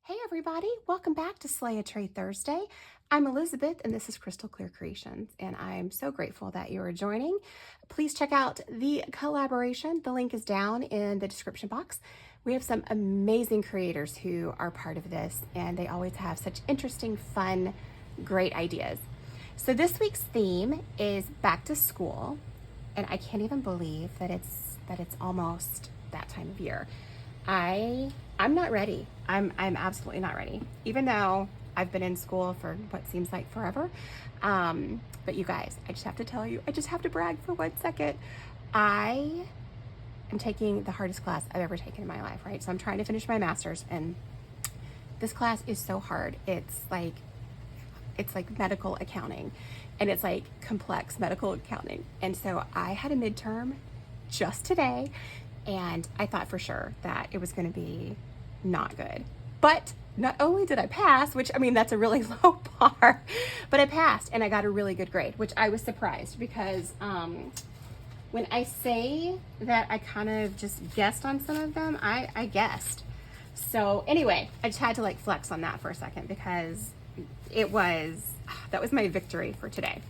Hey everybody, welcome back to Slay a Tray Thursday. I'm Elizabeth and this is Crystal Clear Creations, and I'm so grateful that you are joining. Please check out the collaboration. The link is down in the description box. We have some amazing creators who are part of this, and they always have such interesting, fun, great ideas. So this week's theme is back to school, and I can't even believe that it's almost that time of year. I'm not ready. I'm absolutely not ready, even though I've been in school for what seems like forever. But you guys, I just have to tell you, I just have to brag for 1 second. I am taking the hardest class I've ever taken in my life, right? So I'm trying to finish my master's, and this class is so hard. It's like medical accounting, and it's like complex medical accounting. And so I had a midterm just today, and I thought for sure that it was going to be not good. But not only did I pass, which, I mean, that's a really low bar, but I passed and I got a really good grade, which I was surprised because when I say that I kind of just guessed on some of them, I guessed. So anyway, I just had to like flex on that for a second because that was my victory for today.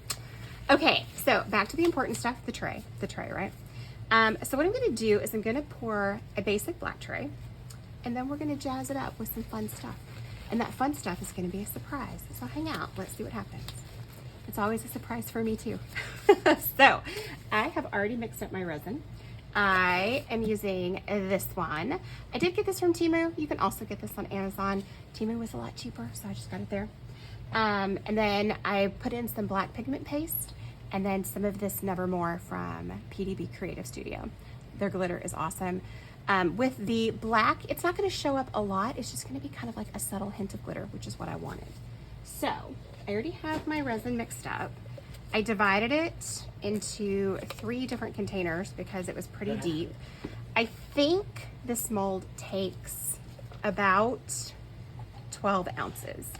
Okay, so back to the important stuff, the tray, right? So what I'm gonna do is I'm gonna pour a basic black tray, and then we're gonna jazz it up with some fun stuff. And that fun stuff is gonna be a surprise. So hang out, let's see what happens. It's always a surprise for me too. So I have already mixed up my resin. I am using this one. I did get this from Temu. You can also get this on Amazon. Temu was a lot cheaper, so I just got it there. And then I put in some black pigment paste, and then some of this Nevermore from PDB Creative Studio. Their glitter is awesome. With the black, it's not gonna show up a lot. It's just gonna be kind of like a subtle hint of glitter, which is what I wanted. So I already have my resin mixed up. I divided it into 3 different containers because it was pretty deep. I think this mold takes about 12 ounces.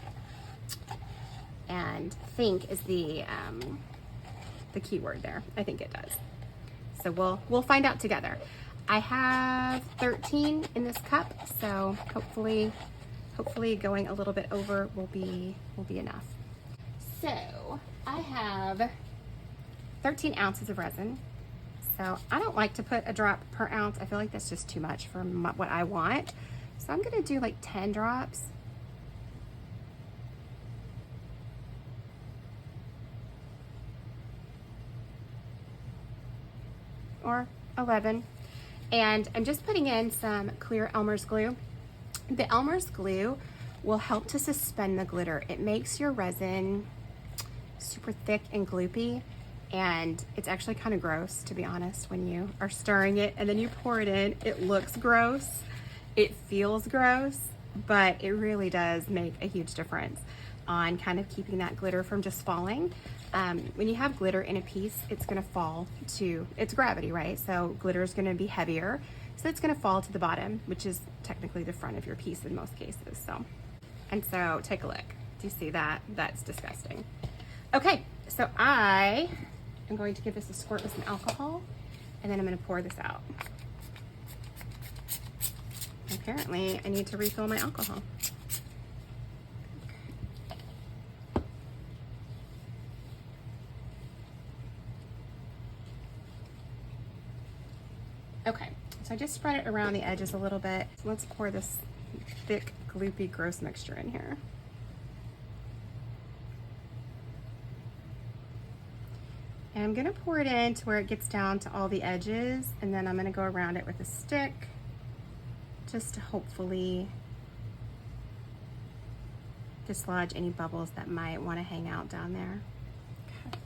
And think is the key word there. I think it does. So we'll find out together. I have 13 in this cup, so hopefully going a little bit over will be enough. So I have 13 ounces of resin. So I don't like to put a drop per ounce. I feel like that's just too much for what I want. So I'm gonna do like 10 drops. Or 11. And I'm just putting in some clear Elmer's glue. The Elmer's glue will help to suspend the glitter. It makes your resin super thick and gloopy, and it's actually kind of gross, to be honest, when you are stirring it and then you pour it in. It looks gross, it feels gross, but it really does make a huge difference on kind of keeping that glitter from just falling. When you have glitter in a piece, it's gonna fall to its gravity, right? So glitter is gonna be heavier, so it's gonna fall to the bottom, which is technically the front of your piece in most cases. So take a look. Do you see that? That's disgusting. Okay, so I am going to give this a squirt with some alcohol, and then I'm gonna pour this out. Apparently, I need to refill my alcohol. Okay, so I just spread it around the edges a little bit. So let's pour this thick, gloopy, gross mixture in here. And I'm gonna pour it in to where it gets down to all the edges, and then I'm gonna go around it with a stick just to hopefully dislodge any bubbles that might wanna hang out down there. Okay.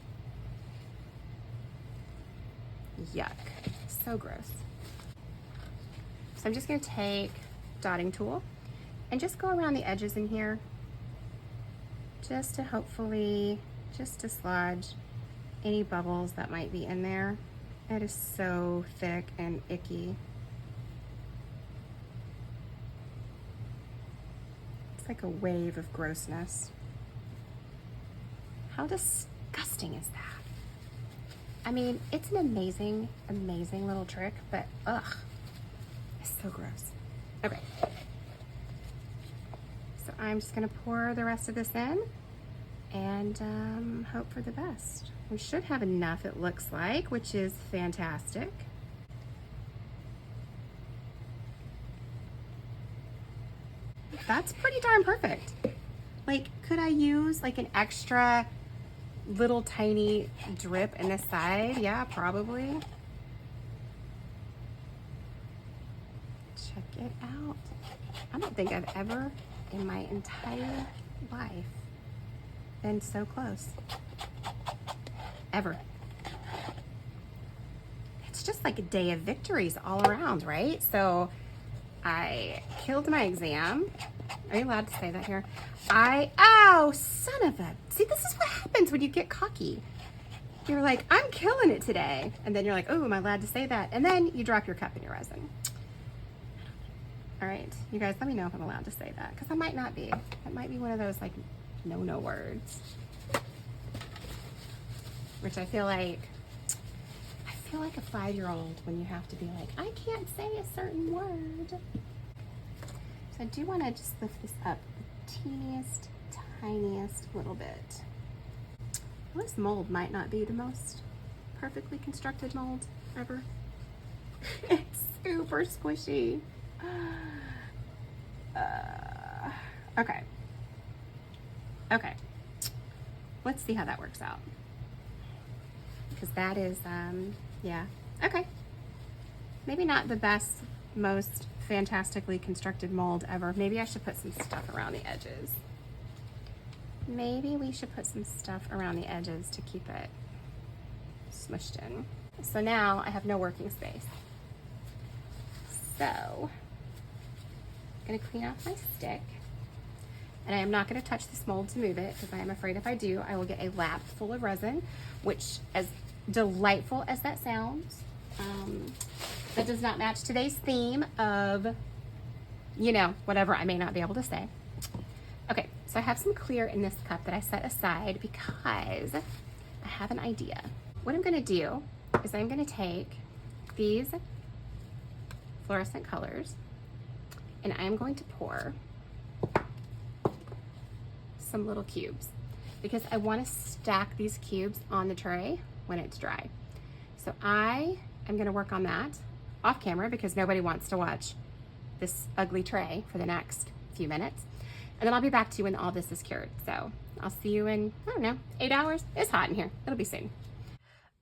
Yuck, so gross. So I'm just gonna take dotting tool and just go around the edges in here just to hopefully just dislodge any bubbles that might be in there. It is so thick and icky. It's like a wave of grossness. How disgusting is that? I mean, it's an amazing, amazing little trick, but ugh, it's so gross. Okay. So I'm just gonna pour the rest of this in and hope for the best. We should have enough, it looks like, which is fantastic. That's pretty darn perfect. Like, could I use like an extra little tiny drip in the side? Yeah, probably. Check it out. I don't think I've ever in my entire life been so close. Ever. It's just like a day of victories all around, right? So I killed my exam. Are you allowed to say that here? Oh, son of a, see, this is what happens when you get cocky. You're like, I'm killing it today. And then you're like, oh, am I allowed to say that? And then you drop your cup in your resin. All right, you guys, let me know if I'm allowed to say that, because I might not be. It might be one of those like no words, which I feel like a 5-year-old when you have to be like, I can't say a certain word. So I do want to just lift this up the teeniest, tiniest little bit. Well, this mold might not be the most perfectly constructed mold ever. It's super squishy. Okay. Let's see how that works out. Because that is, yeah. Okay. Maybe not the best, most fantastically constructed mold ever. Maybe I should put some stuff around the edges. Maybe we should put some stuff around the edges to keep it smushed in. So now I have no working space. So I'm gonna clean off my stick, and I am not gonna touch this mold to move it, because I am afraid if I do, I will get a lap full of resin, which, as delightful as that sounds, that does not match today's theme of, you know, whatever I may not be able to say. Okay, so I have some clear in this cup that I set aside because I have an idea. What I'm gonna do is I'm gonna take these fluorescent colors and I'm going to pour some little cubes, because I want to stack these cubes on the tray when it's dry. So I am going to work on that off camera, because nobody wants to watch this ugly tray for the next few minutes. And then I'll be back to you when all this is cured. So I'll see you in, I don't know, 8 hours. It's hot in here. It'll be soon.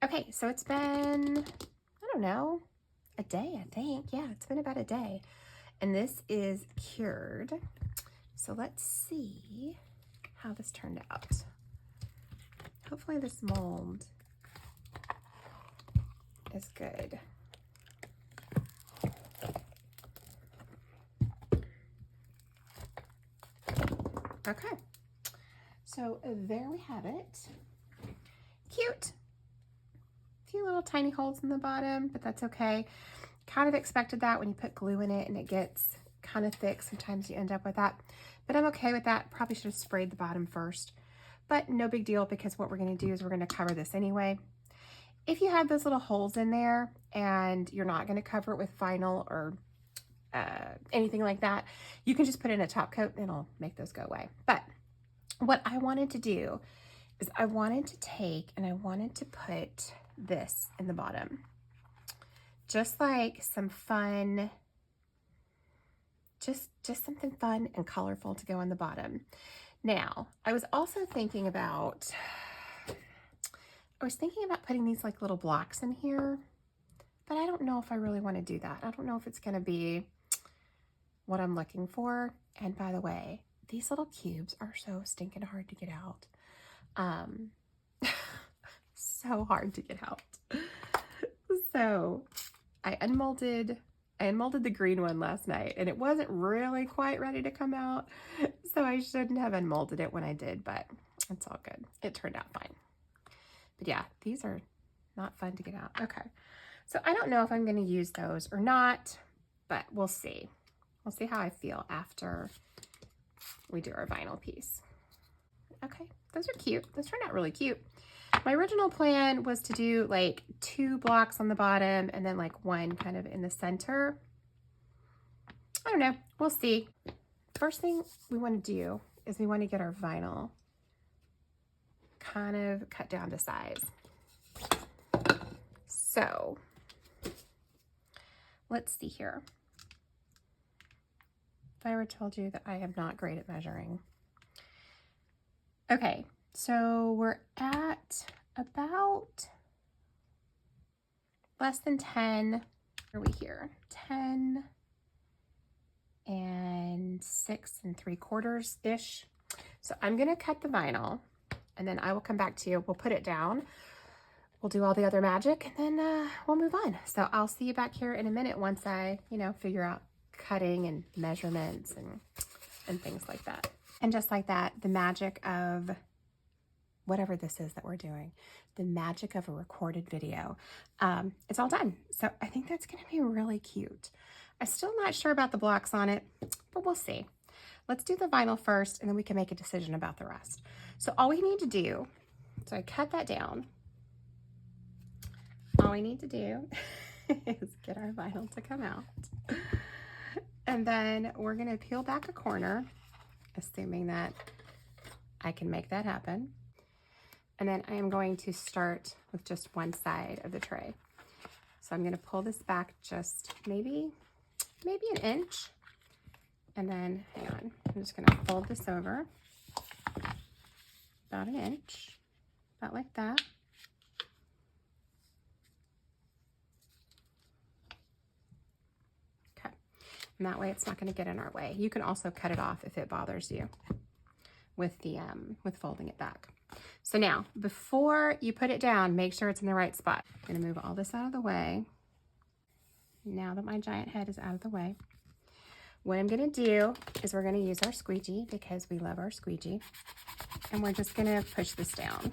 Okay, so it's been, I don't know, a day, I think. Yeah, it's been about a day. And this is cured. So let's see how this turned out. Hopefully this mold is good. Okay, so there we have it. Cute. A few little tiny holes in the bottom, but that's okay. Kind of expected that when you put glue in it and it gets kind of thick. Sometimes you end up with that, but I'm okay with that. Probably should have sprayed the bottom first, but no big deal, because what we're going to do is we're going to cover this anyway. If you have those little holes in there and you're not going to cover it with vinyl or anything like that, you can just put in a top coat and it'll make those go away. But what I wanted to do is I wanted to take and I wanted to put this in the bottom. Just like some fun, just something fun and colorful to go on the bottom. Now, I was also thinking about, putting these like little blocks in here, but I don't know if I really want to do that. I don't know if it's going to be what I'm looking for. And by the way, these little cubes are so stinking hard to get out. So hard to get out. So I unmolded the green one last night, and it wasn't really quite ready to come out, so I shouldn't have unmolded it when I did, but it's all good. It turned out fine. But yeah, these are not fun to get out. Okay, so I don't know if I'm going to use those or not, but we'll see. We'll see how I feel after we do our vinyl piece. Okay, those are cute. Those turned out really cute. My original plan was to do like 2 blocks on the bottom and then like 1 kind of in the center. I don't know. We'll see. first thing we want to do is we want to get our vinyl kind of cut down to size. So let's see here. If I ever told you that I am not great at measuring. Okay, so we're at about less than 10. What are we here? 10 and 6 3/4-ish. So I'm gonna cut the vinyl and then I will come back to you. We'll put it down. We'll do all the other magic and then we'll move on. So I'll see you back here in a minute once I, figure out cutting and measurements and things like that. And just like that, the magic of whatever this is that we're doing, the magic of a recorded video, it's all done. So I think that's gonna be really cute. I'm still not sure about the blocks on it, but we'll see. Let's do the vinyl first and then we can make a decision about the rest. So all we need to do, so I cut that down. All we need to do is get our vinyl to come out. And then we're gonna peel back a corner, assuming that I can make that happen. And then I am going to start with just one side of the tray. So I'm gonna pull this back just maybe an inch. And then, hang on, I'm just gonna fold this over about an inch, about like that. Okay, and that way it's not gonna get in our way. You can also cut it off if it bothers you with with folding it back. So now, before you put it down, make sure it's in the right spot. I'm gonna move all this out of the way. Now that my giant head is out of the way, what I'm gonna do is we're gonna use our squeegee because we love our squeegee. And we're just gonna push this down.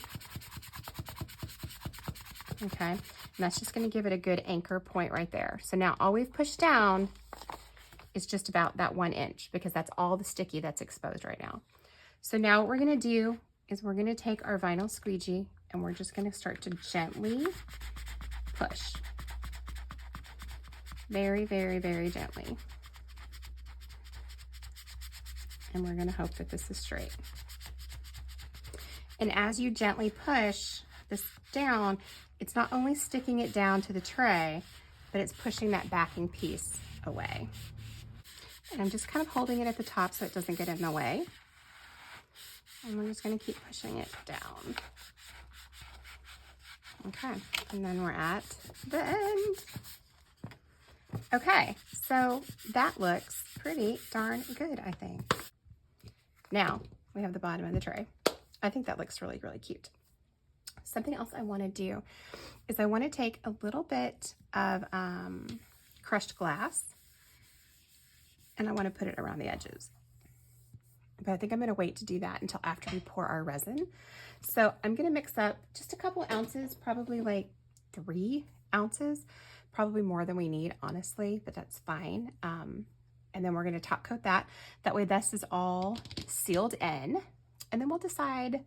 Okay, and that's just gonna give it a good anchor point right there. So now all we've pushed down is just about that 1 inch because that's all the sticky that's exposed right now. So now what we're gonna do is we're gonna take our vinyl squeegee and we're just gonna start to gently push. Very, very, very gently. And we're gonna hope that this is straight. And as you gently push this down, it's not only sticking it down to the tray, but it's pushing that backing piece away. And I'm just kind of holding it at the top so it doesn't get in the way. And we're just gonna keep pushing it down. Okay, and then we're at the end. Okay, so that looks pretty darn good, I think. Now, we have the bottom of the tray. I think that looks really, really cute. Something else I wanna do is I wanna take a little bit of crushed glass and I wanna put it around the edges. But I think I'm gonna wait to do that until after we pour our resin. So I'm gonna mix up just a couple ounces, probably like 3 ounces, probably more than we need, honestly, but that's fine. And then we're gonna top coat that. That way this is all sealed in. And then we'll decide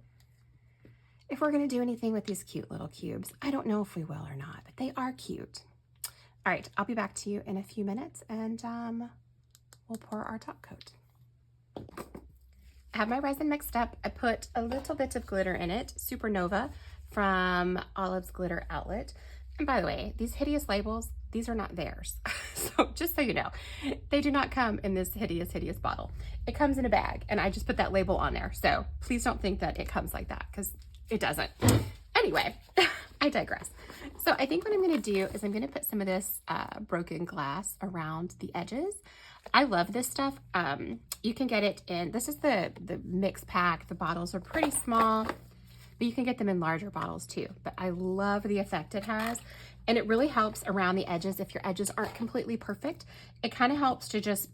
if we're gonna do anything with these cute little cubes. I don't know if we will or not, but they are cute. All right, I'll be back to you in a few minutes and we'll pour our top coat. I have my resin mixed up. I put a little bit of glitter in it, Supernova from Olive's Glitter Outlet. And by the way, these hideous labels, these are not theirs. So just so you know, they do not come in this hideous, hideous bottle. It comes in a bag and I just put that label on there. So please don't think that it comes like that because it doesn't. Anyway, I digress. So I think what I'm gonna do is I'm gonna put some of this broken glass around the edges. I love this stuff. You can get it in, this is the mix pack. The bottles are pretty small, but you can get them in larger bottles too. But I love the effect it has. And it really helps around the edges. If your edges aren't completely perfect, it kind of helps to just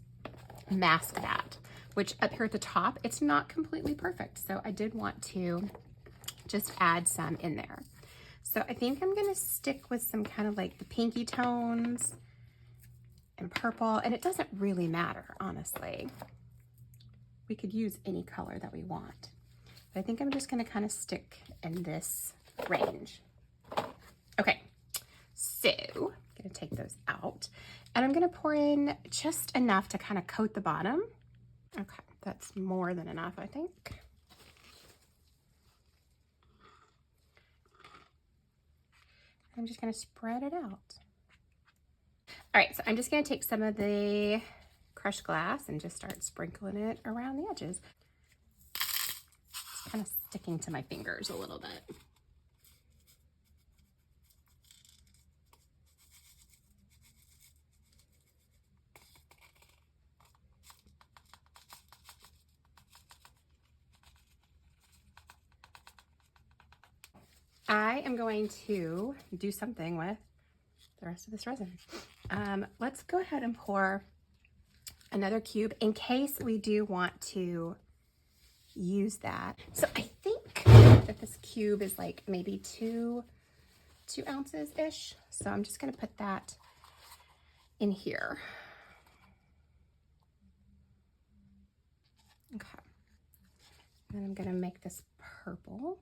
mask that, which up here at the top, it's not completely perfect. So I did want to just add some in there. So I think I'm gonna stick with some kind of like the pinky tones and purple, and it doesn't really matter, honestly. We could use any color that we want. But I think I'm just gonna kind of stick in this range. Okay, so I'm gonna take those out and I'm gonna pour in just enough to kind of coat the bottom Okay, that's more than enough, I think. I'm just going to spread it out. All right, so I'm just going to take some of the crushed glass and just start sprinkling it around the edges. It's kind of sticking to my fingers a little bit. I am going to do something with the rest of this resin. Let's go ahead and pour another cube in case we do want to use that. So I think that this cube is like maybe two ounces-ish. So I'm just gonna put that in here. Okay. And then I'm gonna make this purple.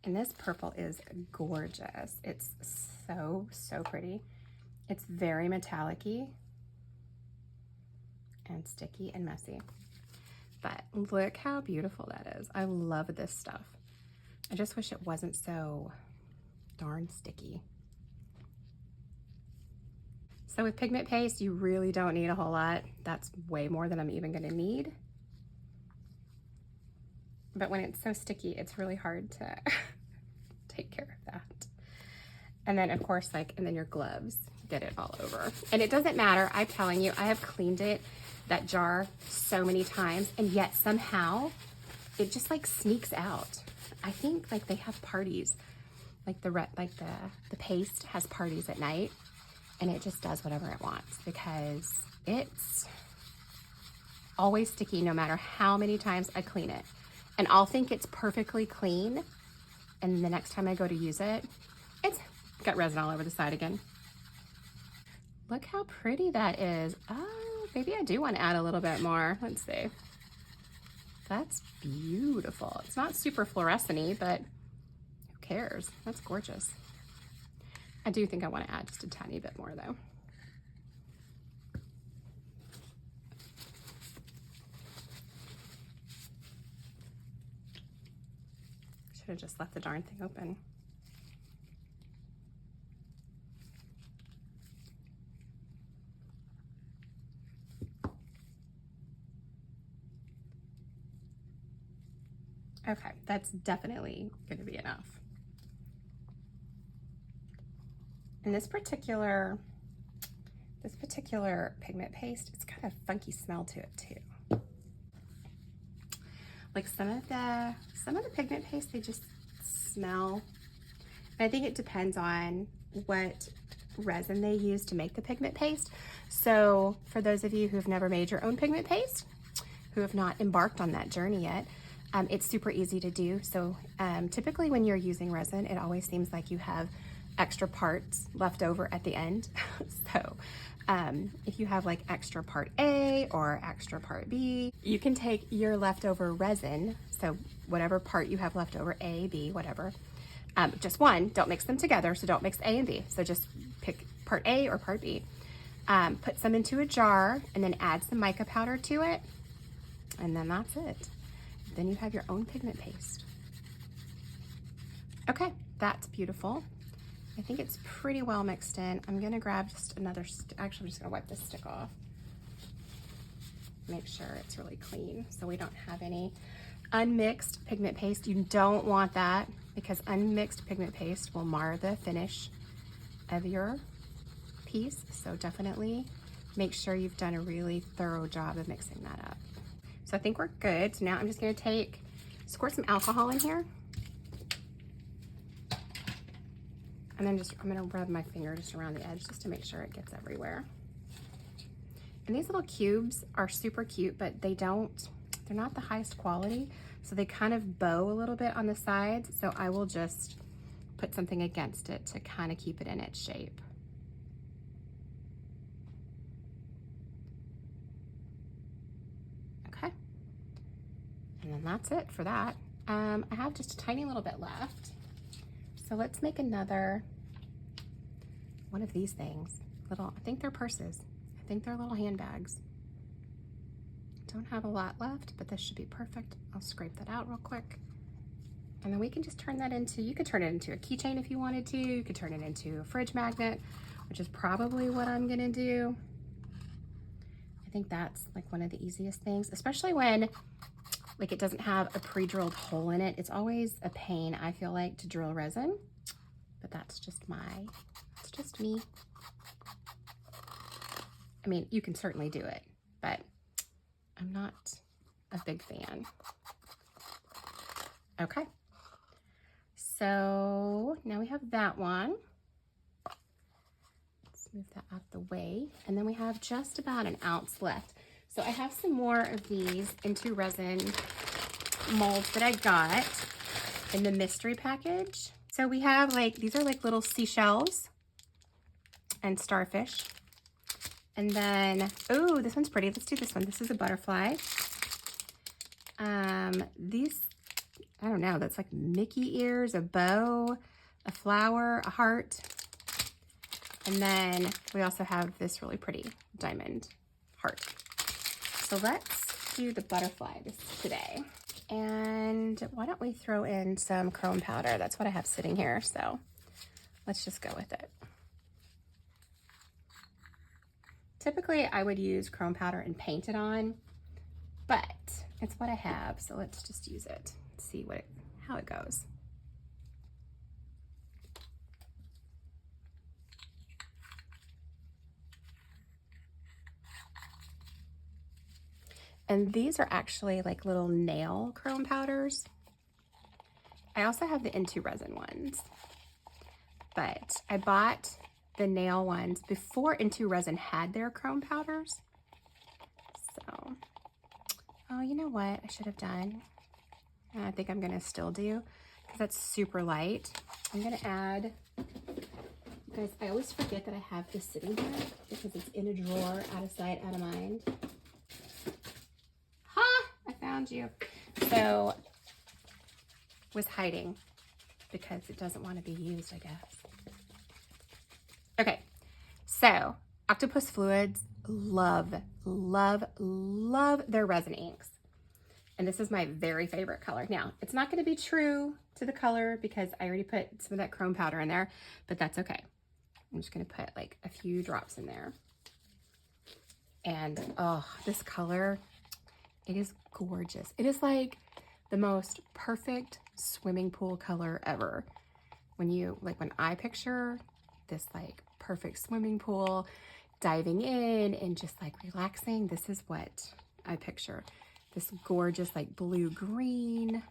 And this purple is gorgeous. It's so, so pretty. It's very metallic-y and sticky and messy. But look how beautiful that is. I love this stuff. I just wish it wasn't so darn sticky. So with pigment paste, you really don't need a whole lot. That's way more than I'm even gonna need. But when it's so sticky, it's really hard to take care of that. And then of course, and then your gloves get it all over. And it doesn't matter, I'm telling you, I have cleaned that jar so many times, and yet somehow it just sneaks out. I think they have parties, the paste has parties at night, and it just does whatever it wants because it's always sticky no matter how many times I clean it. And I'll think it's perfectly clean, and the next time I go to use it, it's got resin all over the side again. Look how pretty that is. Oh, maybe I do want to add a little bit more. Let's see. That's beautiful. It's not super fluorescent-y, but who cares? That's gorgeous. I do think I want to add just a tiny bit more though. Should have just left the darn thing open. Okay, that's definitely going to be enough. And this particular pigment paste, it's got a funky smell to it too. Like some of the pigment paste, they just smell. And I think it depends on what resin they use to make the pigment paste. So for those of you who've never made your own pigment paste, who have not embarked on that journey yet, it's super easy to do. So typically when you're using resin, it always seems like you have extra parts left over at the end. So if you have extra part A or extra part B, you can take your leftover resin, so whatever part you have left over, A, B, whatever, just one, don't mix them together, so don't mix A and B. So just pick part A or part B. Put some into a jar and then add some mica powder to it, and then that's it. Then you have your own pigment paste. Okay, that's beautiful. I think it's pretty well mixed in. I'm gonna grab just another, actually I'm just gonna wipe this stick off. Make sure it's really clean so we don't have any unmixed pigment paste. You don't want that because unmixed pigment paste will mar the finish of your piece. So definitely make sure you've done a really thorough job of mixing that up. So I think we're good. So now I'm just gonna squirt some alcohol in here. And then I'm gonna rub my finger just around the edge just to make sure it gets everywhere. And these little cubes are super cute, but they're not the highest quality. So they kind of bow a little bit on the sides. So I will just put something against it to kind of keep it in its shape. Okay. And then that's it for that. I have just a tiny little bit left. So let's make another one of these things. I think they're purses. I I think they're little handbags. Don't have a lot left, but this should be perfect. I'll scrape that out real quick. And then we can just turn that into, you could turn it into a keychain if you wanted to. You could turn it into a fridge magnet, which is probably what I'm gonna do. I think that's like one of the easiest things, especially when like it doesn't have a pre-drilled hole in it. It's always a pain, I feel like, to drill resin, but that's just me. I mean, you can certainly do it, but I'm not a big fan. Okay. So now we have that one. Let's move that out the way. And then we have just about an ounce left. So I have some more of these into resin molds that I got in the mystery package. So we have like, these are like little seashells and starfish. And then, oh, this one's pretty. Let's do this one. This is a butterfly. These, I don't know, that's like Mickey ears, a bow, a flower, a heart. And then we also have this really pretty diamond heart. So let's do the butterfly today. And why don't we throw in some chrome powder? That's what I have sitting here, so let's just go with it. Typically, I would use chrome powder and paint it on, but it's what I have, so let's just use it. See how it goes. And these are actually like little nail chrome powders. I also have the into resin ones, but I bought the nail ones before into resin had their chrome powders. So, oh, you know what I should have done? And I think I'm gonna still do, because that's super light. I'm gonna add, guys, I always forget that I have this sitting here because it's in a drawer, out of sight, out of mind. Ha! I found you. So, was hiding because it doesn't want to be used, I guess. Okay, so Octopus Fluids, love, love, love their resin inks. And this is my very favorite color. Now, it's not going to be true to the color because I already put some of that chrome powder in there, but that's okay. I'm just going to put like a few drops in there. And oh, this color, it is gorgeous. It is like the most perfect swimming pool color ever. When I picture this like perfect swimming pool, diving in and just like relaxing, this is what I picture. This gorgeous like blue-green.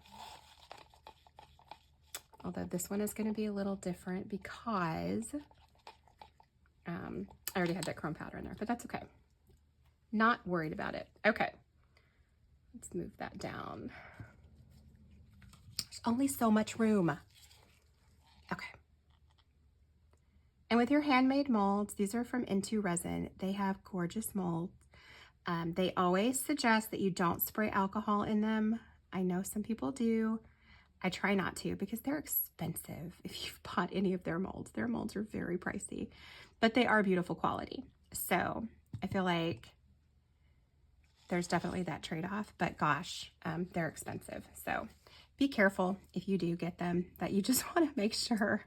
Although this one is going to be a little different because I already had that chrome powder in there, but that's okay. Not worried about it. Okay, let's move that down. There's only so much room. Okay. And with your handmade molds, these are from Into Resin. They have gorgeous molds. They always suggest that you don't spray alcohol in them. I know some people do. I try not to because they're expensive if you've bought any of their molds. Their molds are very pricey, but they are beautiful quality. So I feel like there's definitely that trade-off, but gosh, they're expensive. So be careful if you do get them, that you just want to make sure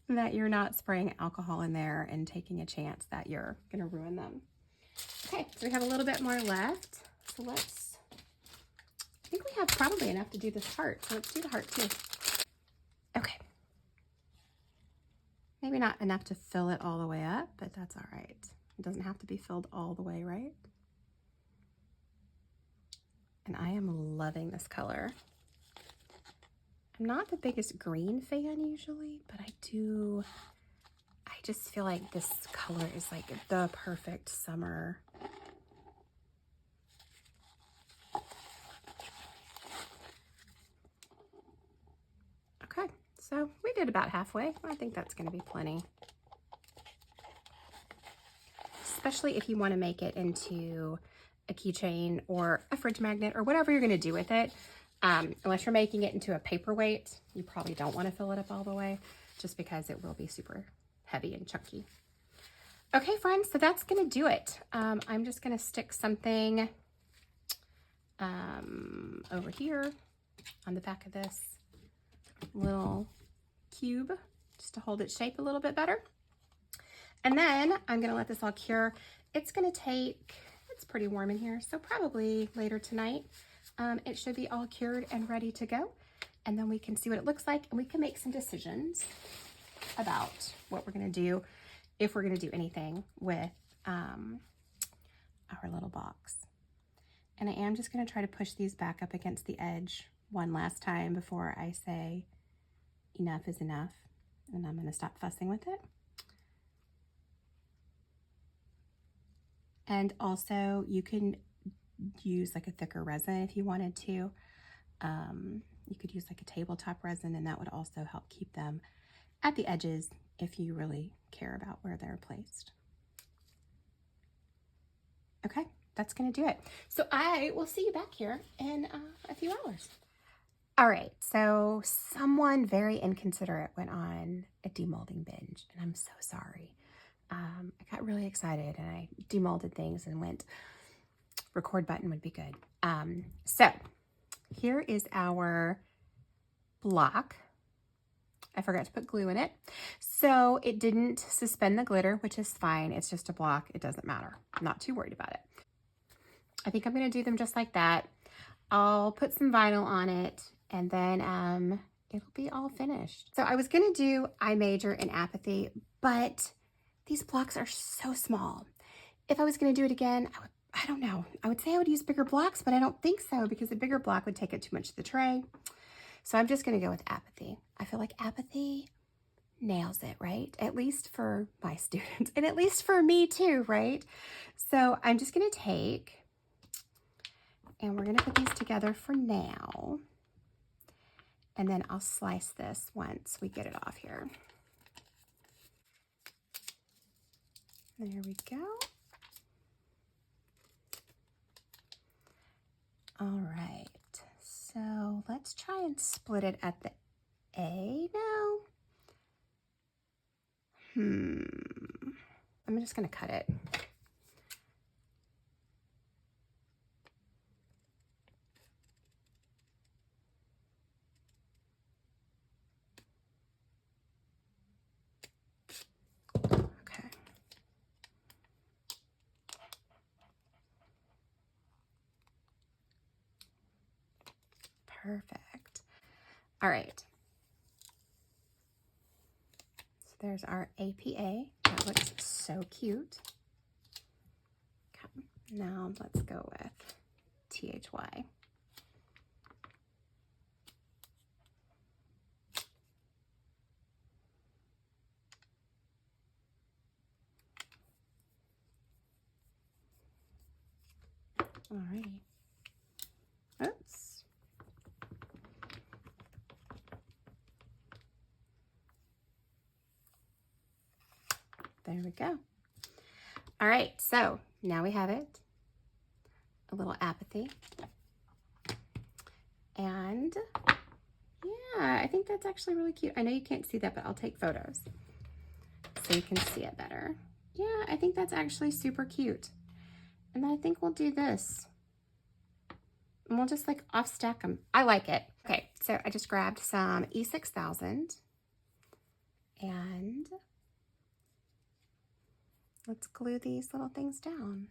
that you're not spraying alcohol in there and taking a chance that you're going to ruin them. Okay, so we have a little bit more left. So I think we have probably enough to do this heart. So let's do the heart too. Okay. Maybe not enough to fill it all the way up, but that's all right. It doesn't have to be filled all the way, right? And I am loving this color. I'm not the biggest green fan usually, but I just feel like this color is like the perfect summer. Okay, so we did about halfway. I think that's going to be plenty. Especially if you want to make it into a keychain or a fridge magnet or whatever you're going to do with it. Unless you're making it into a paperweight, you probably don't want to fill it up all the way just because it will be super heavy and chunky. Okay, friends, so that's gonna do it. I'm just gonna stick something over here on the back of this little cube just to hold its shape a little bit better. And then I'm gonna let this all cure. It's gonna take, it's pretty warm in here, so probably later tonight, it should be all cured and ready to go. And then we can see what it looks like and we can make some decisions about what we're gonna do, if we're gonna do anything with our little box. And I am just gonna try to push these back up against the edge one last time before I say enough is enough. And I'm gonna stop fussing with it. And also you can use like a thicker resin if you wanted to. You could use like a tabletop resin and that would also help keep them at the edges if you really care about where they're placed. Okay, that's gonna do it. So I will see you back here in a few hours. All right, so someone very inconsiderate went on a demolding binge and I'm so sorry. I got really excited and I demolded things and went, record button would be good. So here is our block. I forgot to put glue in it. So it didn't suspend the glitter, which is fine. It's just a block. It doesn't matter. I'm not too worried about it. I think I'm going to do them just like that. I'll put some vinyl on it and then it'll be all finished. So I was going to do I major in apathy, but these blocks are so small. If I was going to do it again, I don't know. I would say I would use bigger blocks, but I don't think so because a bigger block would take up too much of the tray. So I'm just going to go with apathy. I feel like apathy nails it, right? At least for my students and at least for me too, right? So I'm just going to take, and we're going to put these together for now. And then I'll slice this once we get it off here. There we go. All right, so let's try and split it at the A now. I'm just gonna cut it. Okay. Perfect. All right. So there's our APA. That looks so cute. Okay. Now let's go with THY. All right. Oops. There we go. All right, so now we have it. A little apathy. And yeah, I think that's actually really cute. I know you can't see that, but I'll take photos so you can see it better. Yeah, I think that's actually super cute. And then I think we'll do this. And we'll just like off stack them. I like it. Okay, so I just grabbed some E6000 and let's glue these little things down.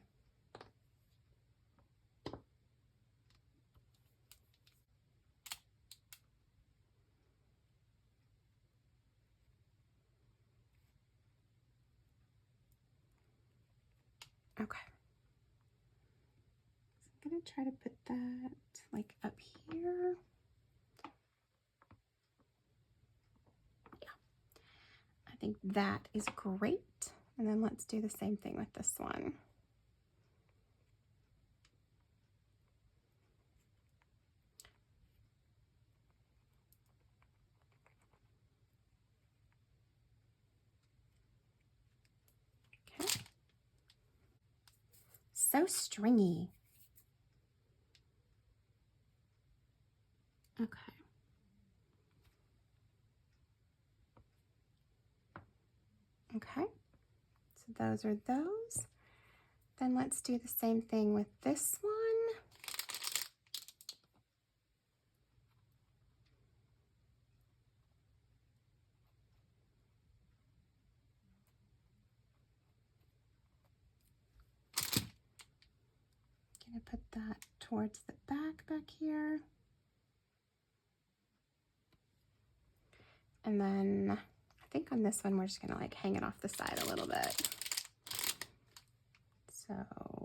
Okay. So I'm gonna try to put that like up here. Yeah, I think that is great. And then let's do the same thing with this one. Okay. So stringy. Okay. Okay. So those are those. Then let's do the same thing with this one. Gonna put that towards the back here. And then I think on this one, we're just gonna like hang it off the side a little bit. So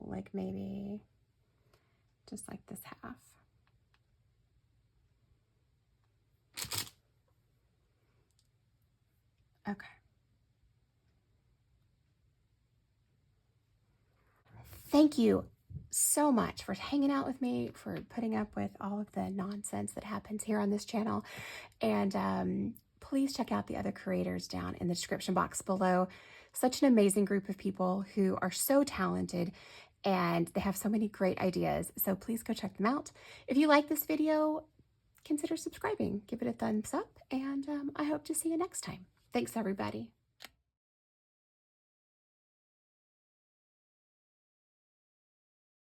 like maybe just like this half. Okay. Thank you so much for hanging out with me, for putting up with all of the nonsense that happens here on this channel. And please check out the other creators down in the description box below. Such an amazing group of people who are so talented and they have so many great ideas. So please go check them out. If you like this video, consider subscribing, give it a thumbs up, and I hope to see you next time. Thanks, everybody.